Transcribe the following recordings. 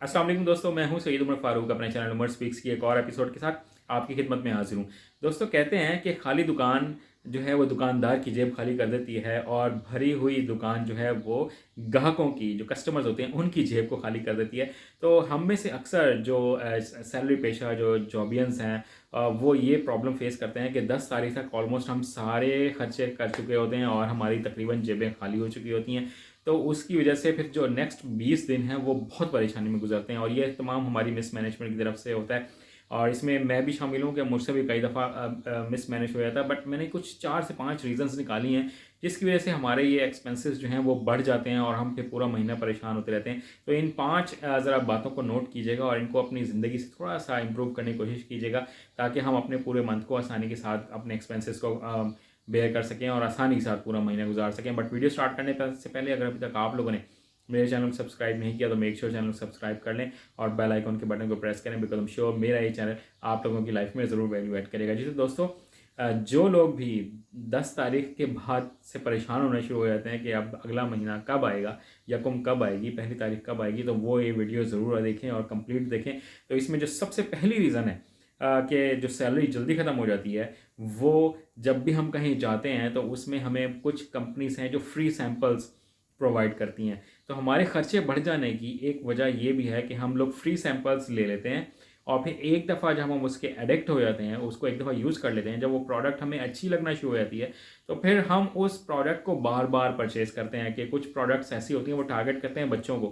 अस्सलाम वालेकुम दोस्तों, मैं हूं सईद उमर फारूक अपने चैनल उमर स्पीक्स की एक और एपिसोड के साथ आपकी खिदमत में हाजिर हूं। दोस्तों, कहते हैं कि खाली दुकान जो है वो दुकानदार की जेब खाली कर देती है और भरी हुई दुकान जो है वो ग्राहकों की, जो कस्टमर्स होते हैं, उनकी जेब को खाली कर देती है। तो हम में से अक्सर जो सैलरी पेशा जो जॉबियंस हैं वो ये प्रॉब्लम फेस करते हैं कि 10 तारीख तक ऑलमोस्ट हम सारे खर्चे कर चुके होते हैं और हमारी तकरीबन जेबें खाली हो चुकी होती हैं। तो उसकी वजह से फिर जो नेक्स्ट 20 दिन हैं वो बहुत परेशानी में गुजरते हैं और ये तमाम हमारी मिस मैनेजमेंट की तरफ से होता है। और इसमें मैं भी शामिल हूँ कि मुझसे भी कई दफ़ा मिस मैनेज हो जाता है, बट मैंने कुछ 4 से 5 रीज़न्स निकाली हैं जिसकी वजह से हमारे ये एक्सपेंसेस जो हैं वो बढ़ जाते हैं और हम फिर पूरा महीना परेशान होते रहते हैं। तो इन 5 ज़रा बातों को नोट कीजिएगा और इनको अपनी ज़िंदगी से थोड़ा सा इम्प्रूव करने की कोशिश कीजिएगा, ताकि हम अपने पूरे मंथ को आसानी के साथ अपने एक्सपेंसेस को बेयर कर सकें और आसानी के साथ पूरा महीना गुजार सकें। बट वीडियो स्टार्ट करने से पहले अगर अभी तक आप लोगों ने मेरे चैनल को सब्सक्राइब नहीं किया तो मेक श्योर चैनल को सब्सक्राइब कर लें और बेल आइकन के बटन को प्रेस करें, बिकॉज आई एम श्योर मेरा ये चैनल आप लोगों की लाइफ में ज़रूर वैल्यू ऐड करेगा। जी तो दोस्तों, जो लोग भी 10 तारीख के बाद से परेशान होने शुरू हो जाते हैं कि अब अगला महीना कब आएगा, यकम कब आएगी, पहली तारीख कब आएगी, तो वो ये वीडियो ज़रूर देखें और कंप्लीट देखें। तो इसमें जो सबसे पहली रीज़न है कि जो सैलरी जल्दी ख़त्म हो जाती है, वो जब भी हम कहीं जाते हैं तो उसमें हमें कुछ कंपनीज हैं जो फ्री सैम्पल्स प्रोवाइड करती हैं। तो हमारे खर्चे बढ़ जाने की एक वजह ये भी है कि हम लोग फ्री सैम्पल्स ले लेते हैं और फिर एक दफ़ा जब हम उसके एडिक्ट हो जाते हैं, उसको एक दफ़ा यूज़ कर लेते हैं, जब वो प्रोडक्ट हमें अच्छी लगना शुरू हो जाती है, तो फिर हम उस प्रोडक्ट को बार बार परचेज़ करते हैं। कि कुछ प्रोडक्ट्स ऐसी होती हैं वो टारगेट करते हैं बच्चों को,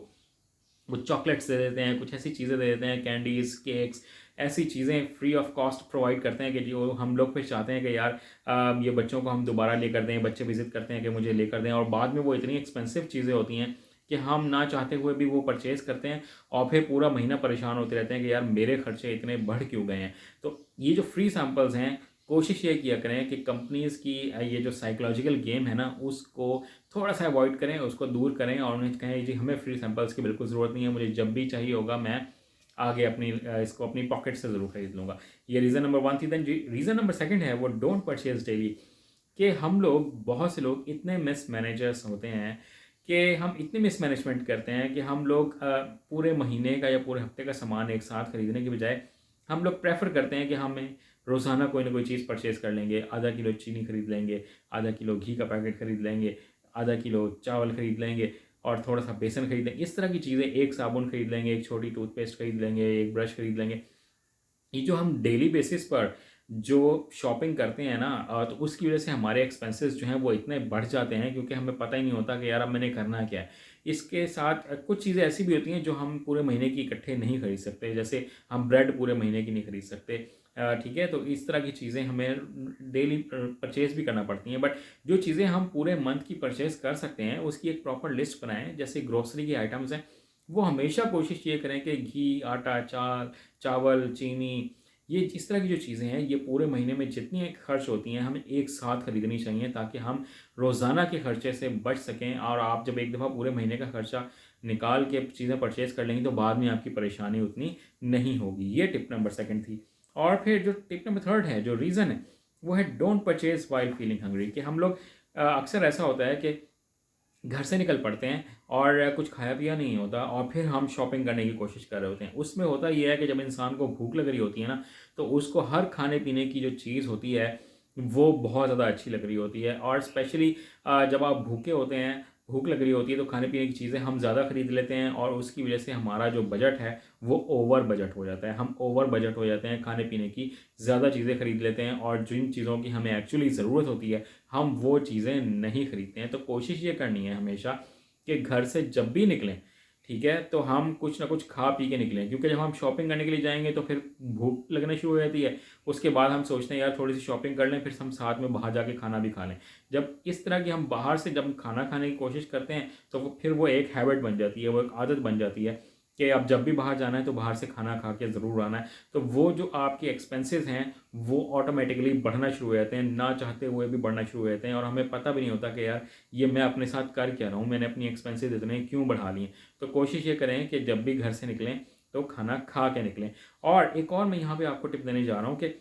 कुछ चॉकलेट्स दे देते हैं, कुछ ऐसी चीज़ें दे देते हैं, कैंडीज़, केक्स, ऐसी चीज़ें फ्री ऑफ कॉस्ट प्रोवाइड करते हैं कि जो हम लोग फिर चाहते हैं कि यार ये बच्चों को हम दोबारा लेकर दें, बच्चे विजिट करते हैं कि मुझे लेकर दें, और बाद में वो इतनी एक्सपेंसिव चीज़ें होती हैं कि हम ना चाहते हुए भी वो परचेज़ करते हैं और फिर पूरा महीना परेशान होते रहते हैं कि यार मेरे खर्चे इतने बढ़ क्यों गए हैं। तो ये जो फ्री सैम्पल्स हैं, कोशिश ये किया करें कि कंपनीज़ की ये जो साइकोलॉजिकल गेम है ना, उसको थोड़ा सा अवॉइड करें, उसको दूर करें और उन्हें कहें जी हमें फ्री सैम्पल्स की बिल्कुल ज़रूरत नहीं है, मुझे जब भी चाहिए होगा मैं आगे इसको अपनी पॉकेट से ज़रूर खरीद लूँगा। ये रीज़न नंबर 1 थी। देन जी रीज़न नंबर 2 है वो डोंट परचेज़ डेली। कि हम लोग, बहुत से लोग इतने मिस मैनेजर्स होते हैं कि हम इतनी मिस मैनेजमेंट करते हैं कि हम लोग पूरे महीने का या पूरे हफ्ते का सामान एक साथ खरीदने के बजाय हम लोग प्रेफर करते हैं कि हमें रोज़ाना कोई ना कोई चीज़ परचेज़ कर लेंगे। आधा किलो चीनी खरीद लेंगे, आधा किलो घी का पैकेट खरीद लेंगे, आधा किलो चावल खरीद लेंगे और थोड़ा सा बेसन खरीद लेंगे। इस तरह की चीज़ें, एक साबुन खरीद लेंगे, एक छोटी टूथपेस्ट खरीद लेंगे, एक ब्रश खरीद लेंगे। ये जो हम डेली बेसिस पर जो शॉपिंग करते हैं ना, तो उसकी वजह से हमारे एक्सपेंसेस जो हैं वो इतने बढ़ जाते हैं क्योंकि हमें पता ही नहीं होता कि यार अब मैंने करना क्या है। इसके साथ कुछ चीज़ें ऐसी भी होती हैं जो हम पूरे महीने की इकट्ठे नहीं खरीद सकते। जैसे हम ब्रेड पूरे महीने की नहीं खरीद सकते, ठीक है। तो इस तरह की चीज़ें हमें डेली परचेज़ भी करना पड़ती हैं। बट जो चीज़ें हम पूरे मंथ की परचेज़ कर सकते हैं उसकी एक प्रॉपर लिस्ट बनाएं। जैसे ग्रोसरी के आइटम्स हैं, वो हमेशा कोशिश ये करें कि घी, आटा, चावल, चीनी, ये इस तरह की जो चीज़ें हैं ये पूरे महीने में जितनी खर्च होती हैं हमें एक साथ खरीदनी चाहिए, ताकि हम रोज़ाना के खर्चे से बच सकें। और आप जब एक दफ़ा पूरे महीने का खर्चा निकाल के चीज़ें परचेज़ कर लेंगे तो बाद में आपकी परेशानी उतनी नहीं होगी। ये टिप नंबर 2 थी। और फिर जो टिप नंबर 3 है, जो रीज़न है, वो है don't purchase while feeling hungry. कि हम लोग अक्सर ऐसा होता है कि घर से निकल पड़ते हैं और कुछ खाया पिया नहीं होता और फिर हम शॉपिंग करने की कोशिश कर रहे होते हैं। उसमें होता ये है कि जब इंसान को भूख लग रही होती है ना, तो उसको हर खाने पीने की जो चीज़ होती है वो बहुत ज़्यादा अच्छी लग रही होती है। और स्पेशली जब आप भूखे होते हैं, भूख लग रही होती है, तो खाने पीने की चीज़ें हम ज़्यादा खरीद लेते हैं और उसकी वजह से हमारा जो बजट है वो ओवर बजट हो जाता है। हम ओवर बजट हो जाते हैं, खाने पीने की ज़्यादा चीज़ें खरीद लेते हैं और जिन चीज़ों की हमें एक्चुअली ज़रूरत होती है हम वो चीज़ें नहीं खरीदते हैं। तो कोशिश ये करनी है हमेशा कि घर से जब भी निकलें, ठीक है, तो हम कुछ ना कुछ खा पी के निकलें, क्योंकि जब हम शॉपिंग करने के लिए जाएंगे तो फिर भूख लगना शुरू हो जाती है। उसके बाद हम सोचते हैं यार थोड़ी सी शॉपिंग कर लें, फिर हम साथ में बाहर जाके खाना भी खा लें। जब इस तरह की हम बाहर से जब खाना खाने की कोशिश करते हैं तो फिर वो एक हैबिट बन जाती है, वो एक आदत बन जाती है कि अब जब भी बाहर जाना है तो बाहर से खाना खा के ज़रूर आना है। तो वो जो आपके एक्सपेंसेस हैं वो ऑटोमेटिकली बढ़ना शुरू हो जाते हैं, ना चाहते हुए भी बढ़ना शुरू हो जाते हैं और हमें पता भी नहीं होता कि यार ये मैं अपने साथ कर क्या रहा हूँ, मैंने अपनी एक्सपेंसेस इतने क्यों बढ़ा लिए। तो कोशिश ये करें कि जब भी घर से निकलें तो खाना खा के निकलें। और एक और मैं यहाँ पे आपको टिप देने जा रहा हूँ कि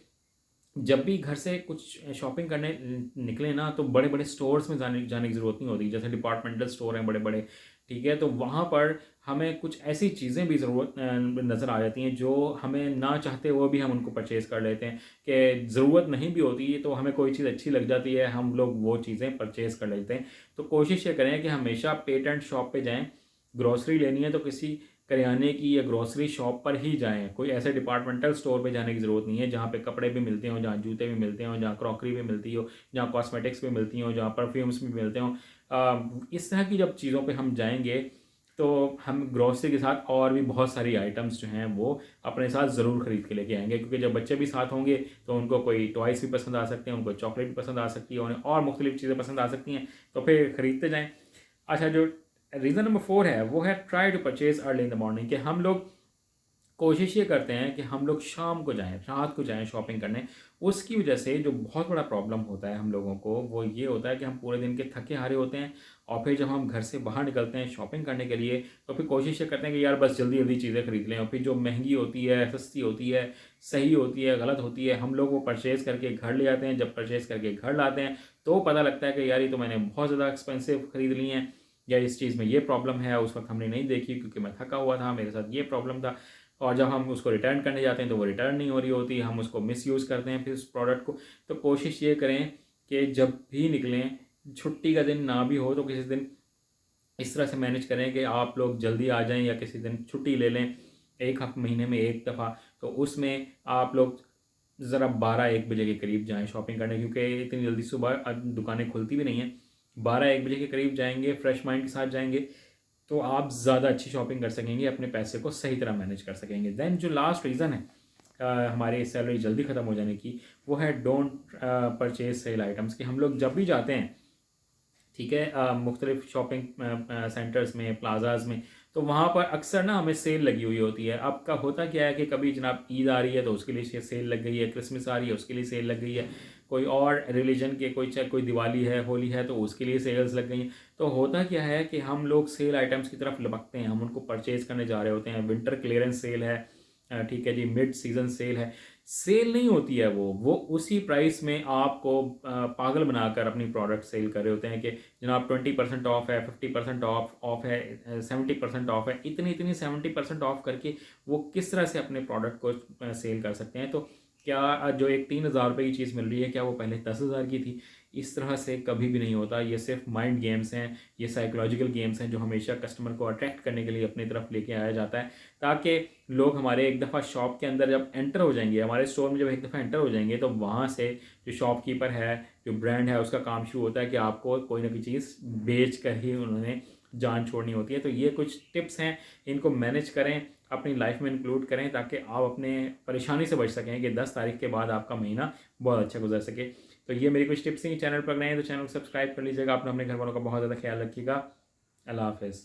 जब भी घर से कुछ शॉपिंग करने निकले ना, तो बड़े बड़े स्टोर्स में जाने जाने की ज़रूरत नहीं होती। जैसे डिपार्टमेंटल स्टोर हैं बड़े बड़े, ठीक है, तो वहाँ पर हमें कुछ ऐसी चीज़ें भी ज़रूरत नज़र आ जाती हैं जो हमें ना चाहते हुए भी हम उनको परचेज़ कर लेते हैं, कि ज़रूरत नहीं भी होती है तो हमें कोई चीज़ अच्छी लग जाती है, हम लोग वो चीज़ें परचेज़ कर लेते हैं। तो कोशिश ये करें कि हमेशा पेटेंट शॉप पे जाएँ, ग्रॉसरी लेनी है तो किसी करियाने की या ग्रॉसरी शॉप पर ही जाएँ। कोई ऐसे डिपार्टमेंटल स्टोर पे जाने की ज़रूरत नहीं है जहाँ पे कपड़े भी मिलते हों, जहाँ जूते भी मिलते हों, जहाँ क्रॉकरी भी मिलती हो, जहाँ कॉस्मेटिक्स भी मिलती हों, जहाँ परफ्यूम्स भी मिलते हों। इस तरह की जब चीज़ों पे हम जाएँगे तो हम ग्रॉसरी के साथ और भी बहुत सारी आइटम्स जो हैं वो अपने साथ ज़रूर ख़रीद के लेके आएँगे, क्योंकि जब बच्चे भी साथ होंगे तो उनको कोई टॉयज़ भी पसंद आ सकते हैं, उनको चॉकलेट भी पसंद आ सकती है, उन्हें और मुख्तलिफ़ चीज़ें पसंद आ सकती हैं, तो फिर ख़रीदते जाएँ। अच्छा, जो रीज़न नंबर 4 है वो है try to purchase early in the morning, कि हम लोग कोशिश ये करते हैं कि हम लोग शाम को जाएँ, रात को जाएँ शॉपिंग करने। उसकी वजह से जो बहुत बड़ा प्रॉब्लम होता है हम लोगों को, वो ये होता है कि हम पूरे दिन के थके-हारे होते हैं और फिर जब हम घर से बाहर निकलते हैं शॉपिंग करने के लिए, तो फिर कोशिश ये करते हैं कि यार बस जल्दी-जल्दी चीज़ें खरीद लें, और फिर जो महँगी होती है, सस्ती होती है, सही होती है, गलत होती है, हम लोग वो परचेज़ करके घर ले आते हैं। जब परचेज़ करके घर लाते हैं, तो पता लगता है कि यार ये तो मैंने बहुत ज़्यादा एक्सपेंसिव खरीद ली हैं, या इस चीज़ में ये प्रॉब्लम है, उस वक़्त हमने नहीं देखी क्योंकि मैं थका हुआ था, मेरे साथ ये प्रॉब्लम था। और जब हम उसको रिटर्न करने जाते हैं तो वो रिटर्न नहीं हो रही होती, हम उसको मिसयूज़ करते हैं फिर उस प्रोडक्ट को। तो कोशिश ये करें कि जब भी निकलें, छुट्टी का दिन ना भी हो तो किसी दिन इस तरह से मैनेज करें कि आप लोग जल्दी आ जाएँ या किसी दिन छुट्टी ले लें, एक महीने में एक दफ़ा। तो उसमें आप लोग ज़रा 12-1 बजे के करीब जाएँ शॉपिंग करने, क्योंकि इतनी जल्दी सुबह दुकानें खुलती भी नहीं हैं। 12-1 बजे के करीब जाएँगे, फ्रेश माइंड के साथ जाएँगे, तो आप ज़्यादा अच्छी शॉपिंग कर सकेंगे, अपने पैसे को सही तरह मैनेज कर सकेंगे। देन जो लास्ट रीज़न है हमारी सैलरी जल्दी ख़त्म हो जाने की, वो है डोंट परचेज़ सेल आइटम्स, कि हम लोग जब भी जाते हैं, ठीक है, मुख्तलिफ शॉपिंग सेंटर्स में, प्लाज़ाज़ में, तो वहाँ पर अक्सर ना हमें सेल लगी हुई होती है। अब का होता क्या है कि कभी जनाब ईद आ रही है तो उसके लिए सेल लग गई है, क्रिसमस आ रही है उसके लिए सेल लग गई है, कोई और रिलीजन के चाहे कोई दिवाली है, होली है, तो उसके लिए सेल्स लग गई हैं। तो होता क्या है कि हम लोग सेल आइटम्स की तरफ लपकते हैं, हम उनको परचेज़ करने जा रहे होते हैं। विंटर क्लीयरेंस सेल है, ठीक है जी, मिड सीज़न सेल है। सेल नहीं होती है वो उसी प्राइस में आपको पागल बनाकर अपनी प्रोडक्ट सेल कर रहे होते हैं कि जनाब 20% ऑफ है, 50% ऑफ है, 70% ऑफ है। इतनी 70% ऑफ करके वो किस तरह से अपने प्रोडक्ट को सेल कर सकते हैं? तो क्या जो एक 3,000 रुपये की चीज़ मिल रही है, क्या वो पहले 10,000 की थी? इस तरह से कभी भी नहीं होता। ये सिर्फ माइंड गेम्स हैं, ये साइकोलॉजिकल गेम्स हैं जो हमेशा कस्टमर को अट्रैक्ट करने के लिए अपनी तरफ लेके आया जाता है, ताकि लोग हमारे एक दफ़ा शॉप के अंदर जब एंटर हो जाएंगे, हमारे स्टोर में जब एक दफ़ा एंटर हो जाएंगे, तो वहाँ से जो शॉपकीपर है, जो ब्रांड है, उसका काम शुरू होता है कि आपको कोई ना कोई चीज़ बेच कर ही उन्होंने जान छोड़नी होती है। तो ये कुछ टिप्स हैं, इनको मैनेज करें, अपनी लाइफ में इंक्लूड करें, ताकि आप अपने परेशानी से बच सकें कि 10 तारीख के बाद आपका महीना बहुत अच्छा गुजर सके। तो ये मेरी कुछ टिप्स हैं। चैनल पर नए हैं तो चैनल को सब्सक्राइब कर लीजिएगा। आपने अपने घर वालों का बहुत ज़्यादा ख्याल रखिएगा। अल्लाह हाफ़िज़।